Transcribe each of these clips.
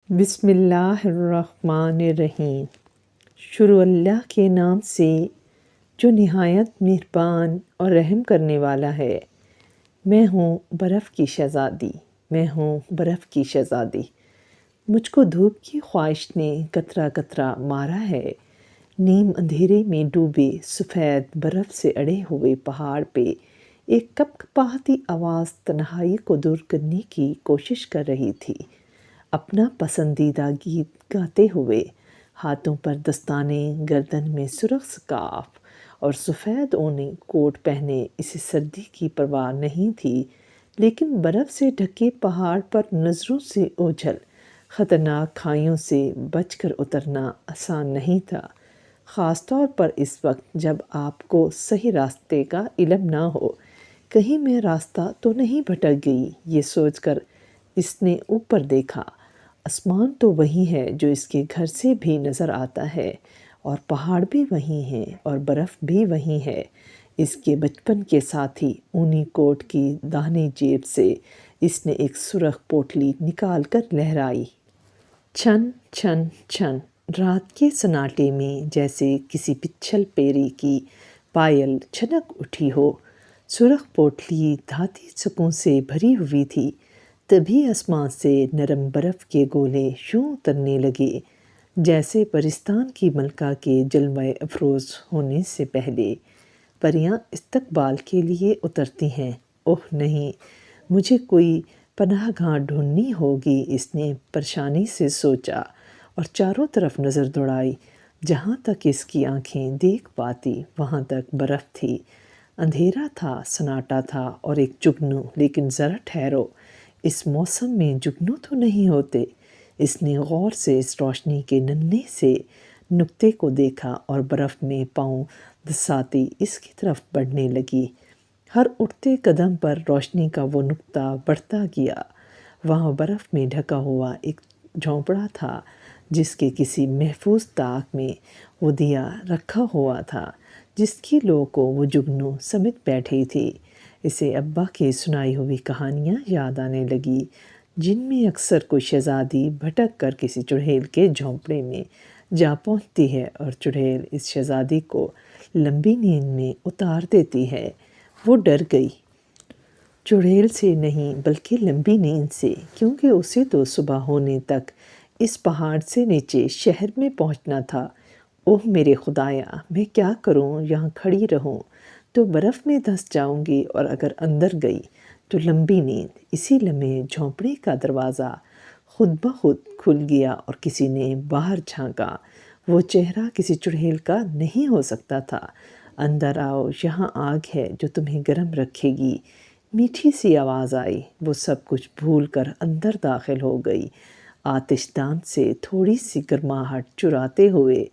بسم اللہ الرحمن الرحیم۔ شروع اللہ کے نام سے جو نہایت مہربان اور رحم کرنے والا ہے۔ میں ہوں برف کی شہزادی، میں ہوں برف کی شہزادی۔ مجھ کو دھوپ کی خواہش نے قطرہ قطرہ مارا ہے۔ نیم اندھیرے میں ڈوبے سفید برف سے اڑے ہوئے پہاڑ پہ ایک کپکپاتی آواز تنہائی کو دور کرنے کی کوشش کر رہی تھی، اپنا پسندیدہ گیت گاتے ہوئے۔ ہاتھوں پر دستانے، گردن میں سرخ سکارف اور سفید اونی کوٹ پہنے اسے سردی کی پرواہ نہیں تھی، لیکن برف سے ڈھکے پہاڑ پر نظروں سے اوجھل خطرناک کھائیوں سے بچ کر اترنا آسان نہیں تھا، خاص طور پر اس وقت جب آپ کو صحیح راستے کا علم نہ ہو۔ کہیں میں راستہ تو نہیں بھٹک گئی، یہ سوچ کر اس نے اوپر دیکھا۔ آسمان تو وہی ہے جو اس کے گھر سے بھی نظر آتا ہے، اور پہاڑ بھی وہی ہیں اور برف بھی وہی ہے۔ اس کے بچپن کے ساتھی اونی کوٹ کی داہنی جیب سے اس نے ایک سرخ پوٹلی نکال کر لہرائی۔ چھن چھن چھن، رات کے سناٹے میں جیسے کسی پچھل پیری کی پائل چھنک اٹھی ہو۔ سرخ پوٹلی دھاتی سکوں سے بھری ہوئی تھی۔ تبھی آسمان سے نرم برف کے گولے یوں اترنے لگے جیسے پرستان کی ملکہ کے جلوہ افروز ہونے سے پہلے پریاں استقبال کے لیے اترتی ہیں۔ اوہ نہیں، مجھے کوئی پناہ گاہ ڈھونڈنی ہوگی، اس نے پریشانی سے سوچا اور چاروں طرف نظر دوڑائی۔ جہاں تک اس کی آنکھیں دیکھ پاتی وہاں تک برف تھی، اندھیرا تھا، سناٹا تھا اور ایک جگنو۔ لیکن ذرا ٹھہرو، اس موسم میں جگنو تو نہیں ہوتے۔ اس نے غور سے اس روشنی کے ننھے سے نقطے کو دیکھا اور برف میں پاؤں دساتی اس کی طرف بڑھنے لگی۔ ہر اٹھتے قدم پر روشنی کا وہ نقطہ بڑھتا گیا۔ وہاں برف میں ڈھکا ہوا ایک جھونپڑا تھا جس کے کسی محفوظ طاق میں وہ دیا رکھا ہوا تھا جس کی لو کو وہ جگنو سمیٹ بیٹھی تھی۔ اسے ابا کی سنائی ہوئی کہانیاں یاد آنے لگی، جن میں اکثر کوئی شہزادی بھٹک کر کسی چڑیل کے جھونپڑے میں جا پہنچتی ہے اور چڑیل اس شہزادی کو لمبی نیند میں اتار دیتی ہے۔ وہ ڈر گئی، چڑیل سے نہیں بلکہ لمبی نیند سے، کیونکہ اسے تو صبح ہونے تک اس پہاڑ سے نیچے شہر میں پہنچنا تھا۔ اوہ میرے خدایا، میں کیا کروں؟ یہاں کھڑی رہوں تو برف میں دھنس جاؤں گی، اور اگر اندر گئی تو لمبی نیند۔ اسی لمحے جھونپڑی کا دروازہ خود بخود کھل گیا اور کسی نے باہر جھانکا۔ وہ چہرہ کسی چڑیل کا نہیں ہو سکتا تھا۔ اندر آؤ، یہاں آگ ہے جو تمہیں گرم رکھے گی، میٹھی سی آواز آئی۔ وہ سب کچھ بھول کر اندر داخل ہو گئی۔ آتش دان سے تھوڑی سی گرماہٹ چراتے ہوئے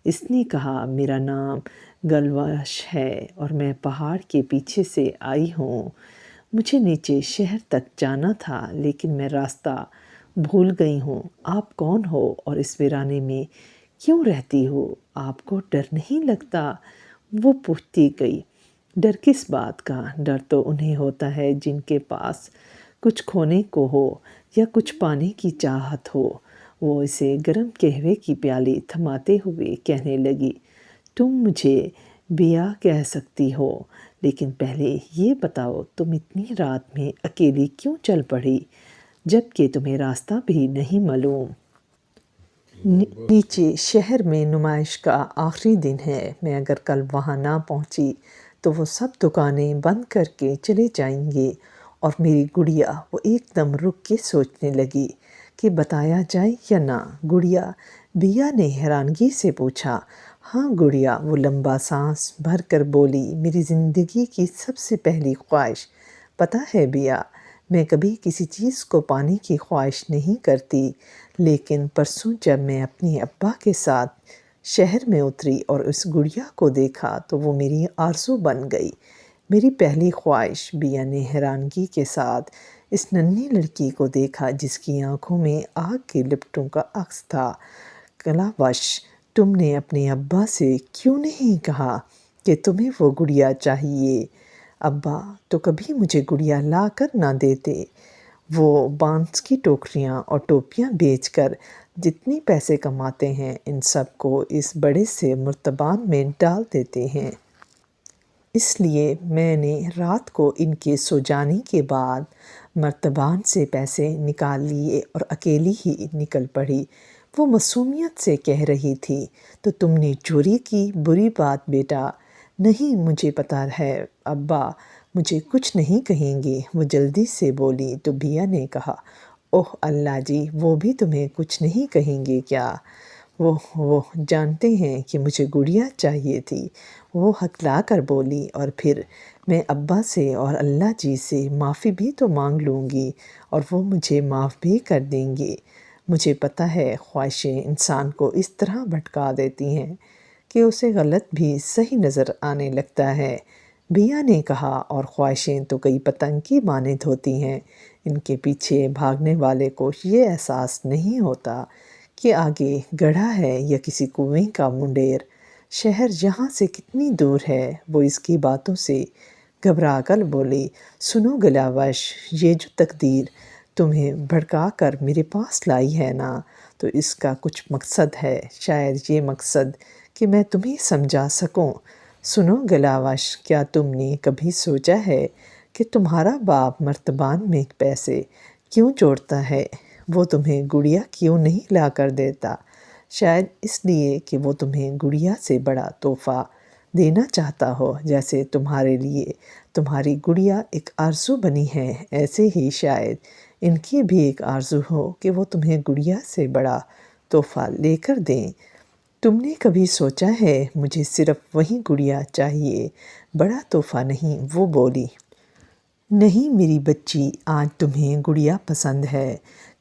اس نے کہا، میرا نام گلوش ہے اور میں پہاڑ کے پیچھے سے آئی ہوں۔ مجھے نیچے شہر تک جانا تھا لیکن میں راستہ بھول گئی ہوں۔ آپ کون ہو اور اس ویرانے میں کیوں رہتی ہو؟ آپ کو ڈر نہیں لگتا؟ وہ پوچھتی گئی۔ ڈر کس بات کا؟ ڈر تو انہیں ہوتا ہے جن کے پاس کچھ کھونے کو ہو یا کچھ پانے کی چاہت ہو۔ وہ اسے گرم قہوے کی پیالی تھماتے ہوئے کہنے لگی، تم مجھے بیا کہہ سکتی ہو، لیکن پہلے یہ بتاؤ تم اتنی رات میں اکیلی کیوں چل پڑی جب کہ تمہیں راستہ بھی نہیں معلوم؟ نیچے شہر میں نمائش کا آخری دن ہے، میں اگر کل وہاں نہ پہنچی تو وہ سب دکانیں بند کر کے چلے جائیں گے اور میری گڑیا۔ وہ ایک دم رک کے سوچنے لگی کہ بتایا جائے یا نہ۔ گڑیا؟ بیا نے حیرانگی سے پوچھا۔ ہاں گڑیا، وہ لمبا سانس بھر کر بولی، میری زندگی کی سب سے پہلی خواہش۔ پتہ ہے بیا، میں کبھی کسی چیز کو پانے کی خواہش نہیں کرتی، لیکن پرسوں جب میں اپنے ابا کے ساتھ شہر میں اتری اور اس گڑیا کو دیکھا تو وہ میری آرزو بن گئی۔ میری پہلی خواہش۔ بیا نے حیرانگی کے ساتھ اس ننھی لڑکی کو دیکھا جس کی آنکھوں میں آگ کے لپٹوں کا عکس تھا۔ گلاوش، تم نے اپنے ابا سے کیوں نہیں کہا کہ تمہیں وہ گڑیا چاہیے؟ ابا تو کبھی مجھے گڑیا لا کر نہ دیتے۔ وہ بانس کی ٹوکریاں اور ٹوپیاں بیچ کر جتنی پیسے کماتے ہیں ان سب کو اس بڑے سے مرتبان میں ڈال دیتے ہیں۔ اس لیے میں نے رات کو ان کے سو جانے کے بعد مرتبان سے پیسے نکال لیے اور اکیلی ہی نکل پڑی۔ وہ معصومیت سے کہہ رہی تھی، تو تم نے چوری کی؟ بری بات بیٹا۔ نہیں، مجھے پتہ ہے ابا مجھے کچھ نہیں کہیں گے، وہ جلدی سے بولی۔ تو بیا نے کہا، اوہ اللہ جی، وہ بھی تمہیں کچھ نہیں کہیں گے کیا؟ وہ جانتے ہیں کہ مجھے گڑیا چاہیے تھی، وہ ہکلا کر بولی، اور پھر میں ابا سے اور اللہ جی سے معافی بھی تو مانگ لوں گی اور وہ مجھے معاف بھی کر دیں گے۔ مجھے پتہ ہے خواہشیں انسان کو اس طرح بھٹکا دیتی ہیں کہ اسے غلط بھی صحیح نظر آنے لگتا ہے۔ بیا نے کہا، اور خواہشیں تو کئی پتنگ کی مانند ہوتی ہیں، ان کے پیچھے بھاگنے والے کو یہ احساس نہیں ہوتا کہ آگے گڑھا ہے یا کسی کنویں کا منڈیر۔ شہر یہاں سے کتنی دور ہے؟ وہ اس کی باتوں سے گھبرا کر بولی، سنو گلاوش، یہ جو تقدیر تمہیں بھڑکا کر میرے پاس لائی ہے نا، تو اس کا کچھ مقصد ہے، شاید یہ مقصد کہ میں تمہیں سمجھا سکوں۔ سنو گلاوش، کیا تم نے کبھی سوچا ہے کہ تمہارا باپ مرتبان میں پیسے کیوں جوڑتا ہے؟ وہ تمہیں گڑیا کیوں نہیں لا کر دیتا؟ شاید اس لیے کہ وہ تمہیں گڑیا سے بڑا تحفہ دینا چاہتا ہو۔ جیسے تمہارے لیے تمہاری گڑیا ایک آرزو بنی ہے، ایسے ہی شاید ان کی بھی ایک آرزو ہو کہ وہ تمہیں گڑیا سے بڑا تحفہ لے کر دیں۔ تم نے کبھی سوچا ہے مجھے صرف وہی گڑیا چاہیے، بڑا تحفہ نہیں؟ وہ بولی، نہیں میری بچی، آج تمہیں گڑیا پسند ہے،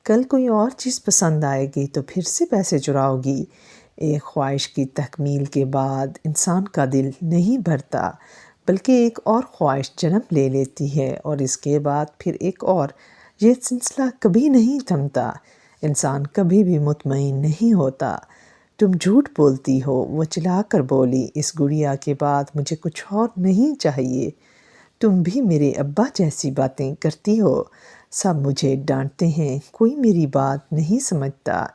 کل کوئی اور چیز پسند آئے گی تو پھر سے پیسے چراؤ گی۔ ایک خواہش کی تکمیل کے بعد انسان کا دل نہیں بھرتا، بلکہ ایک اور خواہش جنم لے لیتی ہے اور اس کے بعد پھر ایک اور۔ یہ سلسلہ کبھی نہیں تھمتا، انسان کبھی بھی مطمئن نہیں ہوتا۔ تم جھوٹ بولتی ہو، وہ چلا کر بولی، اس گڑیا کے بعد مجھے کچھ اور نہیں چاہیے۔ تم بھی میرے ابا جیسی باتیں کرتی ہو، سب مجھے ڈانٹتے ہیں، کوئی میری بات نہیں سمجھتا،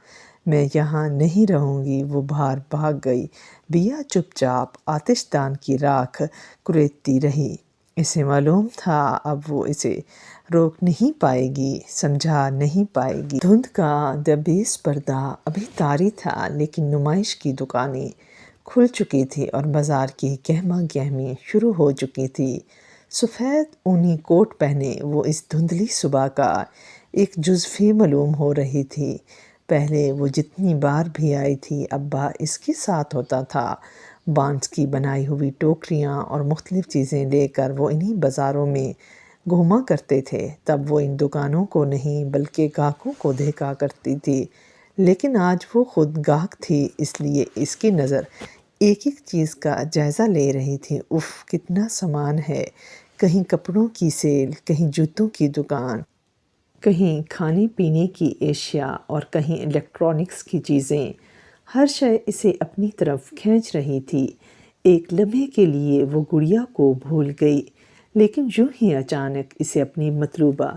میں یہاں نہیں رہوں گی۔ وہ باہر بھاگ گئی۔ بیا چپ چاپ آتش دان کی راکھ کریدتی رہی۔ اسے معلوم تھا اب وہ اسے روک نہیں پائے گی، سمجھا نہیں پائے گی۔ دھند کا دبیس پردہ ابھی طاری تھا، لیکن نمائش کی دکانیں کھل چکی تھی اور بازار کی گہما گہمی شروع ہو چکی تھی۔ سفید اونی کوٹ پہنے وہ اس دھندلی صبح کا ایک جزو معلوم ہو رہی تھی۔ پہلے وہ جتنی بار بھی آئی تھی ابا اس کے ساتھ ہوتا تھا۔ بانس کی بنائی ہوئی ٹوکریاں اور مختلف چیزیں لے کر وہ انہی بازاروں میں گھوما کرتے تھے۔ تب وہ ان دکانوں کو نہیں بلکہ گاہکوں کو دیکھا کرتی تھی، لیکن آج وہ خود گاہک تھی، اس لیے اس کی نظر ایک ایک چیز کا جائزہ لے رہی تھی۔ اف، کتنا سامان ہے، کہیں کپڑوں کی سیل، کہیں جوتوں کی دکان، کہیں کھانے پینے کی اشیاء اور کہیں الیکٹرانکس کی چیزیں، ہر شے اسے اپنی طرف کھینچ رہی تھی۔ ایک لمحے کے لیے وہ گڑیا کو بھول گئی، لیکن یوں ہی اچانک اسے اپنی مطلوبہ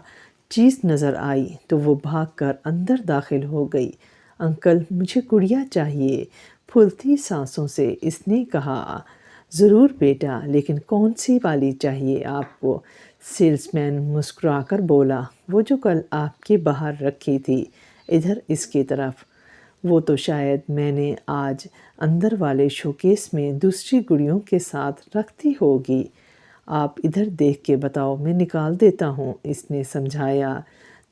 چیز نظر آئی تو وہ بھاگ کر اندر داخل ہو گئی۔ انکل، مجھے گڑیا چاہیے، پھولتی سانسوں سے اس نے کہا۔ ضرور بیٹا، لیکن کون سی والی چاہیے آپ کو؟ سیلز مین مسکرا کر بولا، وہ جو کل آپ کے باہر رکھی تھی، ادھر اس کی طرف۔ وہ تو شاید میں نے آج اندر والے شوکیس میں دوسری گڑیوں کے ساتھ رکھ دی ہوگی۔ آپ ادھر دیکھ کے بتاؤ، میں نکال دیتا ہوں، اس نے سمجھایا۔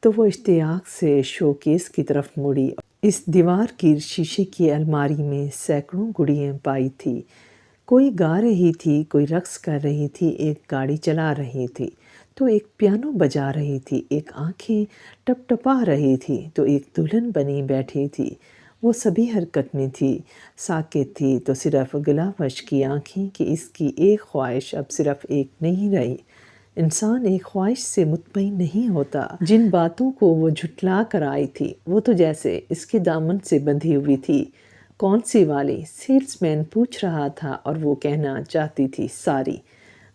تو وہ اشتیاق سے شوکیس کی طرف مڑی۔ اس دیوار گیر شیشے کی الماری میں سینکڑوں گڑیاں پائی تھی۔ کوئی گا رہی تھی، کوئی رقص کر رہی تھی، ایک گاڑی چلا رہی تھی تو ایک پیانو بجا رہی تھی، ایک آنکھیں ٹپ ٹپا رہی تھی تو ایک دلہن بنی بیٹھی تھی۔ وہ سبھی حرکت میں تھی، ساکت تھی، تو صرف گلاوش کی آنکھیں کہ اس کی ایک خواہش اب صرف ایک نہیں رہی۔ انسان ایک خواہش سے مطمئن نہیں ہوتا۔ جن باتوں کو وہ جھٹلا کر آئی تھی وہ تو جیسے اس کے دامن سے بندھی ہوئی تھی۔ کون سی والی؟ سیلز مین پوچھ رہا تھا اور وہ کہنا چاہتی تھی ساری،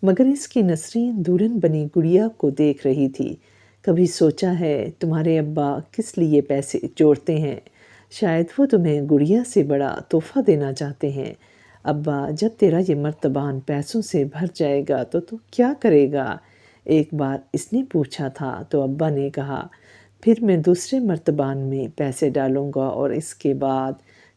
مگر اس کی نظریں دلہن بنی گڑیا کو دیکھ رہی تھی۔ کبھی سوچا ہے تمہارے ابا کس لیے پیسے جوڑتے ہیں؟ شاید وہ تمہیں گڑیا سے بڑا تحفہ دینا چاہتے ہیں۔ ابا، جب تیرا یہ مرتبان پیسوں سے بھر جائے گا تو کیا کرے گا؟ ایک بار اس نے پوچھا تھا تو ابا نے کہا، پھر میں دوسرے مرتبان میں پیسے ڈالوں گا اور اس کے بعد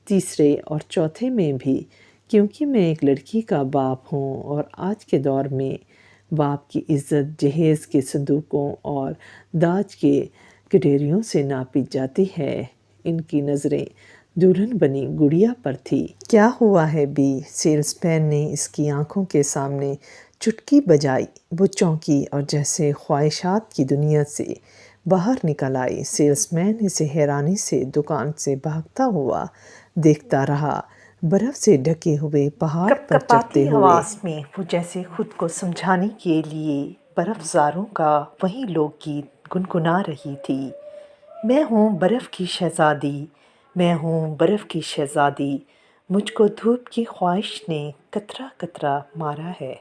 تیسرے اور چوتھے میں بھی، کیونکہ میں ایک لڑکی کا باپ ہوں اور آج کے دور میں باپ کی عزت جہیز کے صندوقوں اور داج کے کٹوریوں سے ناپی جاتی ہے۔ ان کی نظریں دلہن بنی گڑیا پر تھی۔ کیا ہوا ہے بی؟ سیلز مین نے اس کی آنکھوں کے سامنے چٹکی بجائی۔ وہ چونکی اور جیسے خواہشات کی دنیا سے باہر نکل آئی۔ سیلز مین اسے حیرانی سے دکان سے بھاگتا ہوا دیکھتا رہا، برف سے ڈھکے ہوئے پہاڑ پر چڑھتے ہوئے۔ آواز میں وہ جیسے خود کو سمجھانے کے لیے برف زاروں کا وہی لوک گیت گنگنا رہی تھی۔ میں ہوں برف کی شہزادی، میں ہوں برف کی شہزادی، مجھ کو دھوپ کی خواہش نے قطرہ قطرہ مارا ہے۔